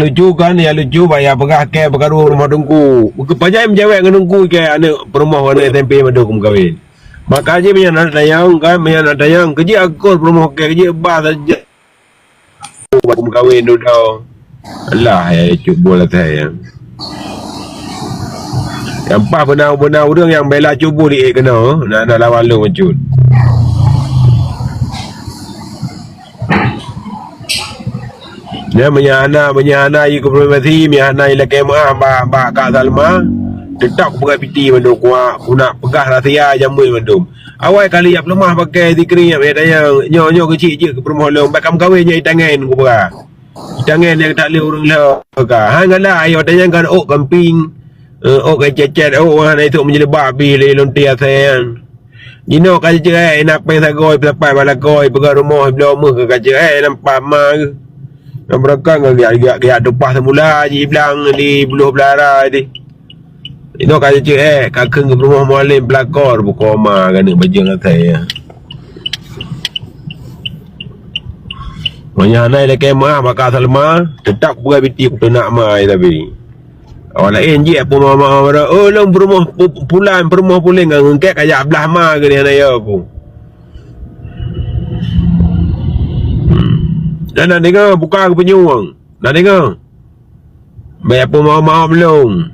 lucu kan, yang lucu bayar pegah ke perkara rumah tungku. Pajai menjawab dengan tungku ke anak perumah anak tempe madu kum kahwin. Maka je punya nak tayang kan, punya nak tayang kerja aku perumah ke kerja bah saja. Kum kahwin tu dah. Alah ya cuba lah saya. Yang pas benar-benar orang yang bela cuba dia kena nak lawan lu mencut. Dia menyana you konfirmasi menyana ila kemah ba Kak Salma tetap pegang piti mandum ku nak pegah rahsia jamu mandum. Awal kali yang lemah pakai zikri yang tayang nyo kecil je ke perumah long bakam kahwinnya itangan ku pegah. Itangan yang tak leh urang lah pegah. Hang lah ayo tayang kan camping. Kececet orang itu menjadi babi le lontia sayang. Jino kaca cerai napai sagoi sampai balakoi pegang rumah belum ke kaca nampak mah. Yang mereka gak dupah semula je bilang di buluh belara ni. Itu kata cik kakak ke rumah mualim pelakor buka rumah kena baju dengan saya. Banyak nak kemah maka Salma tetap buat biti aku nak mai tapi. Awak lain je apa mama orang oh long rumah pulang rumah pulang ngengkek kayak belah ma ke ni saya aku. Nak dengar buka aku punya uang. Nak dengar? Bayar apa maaf belum?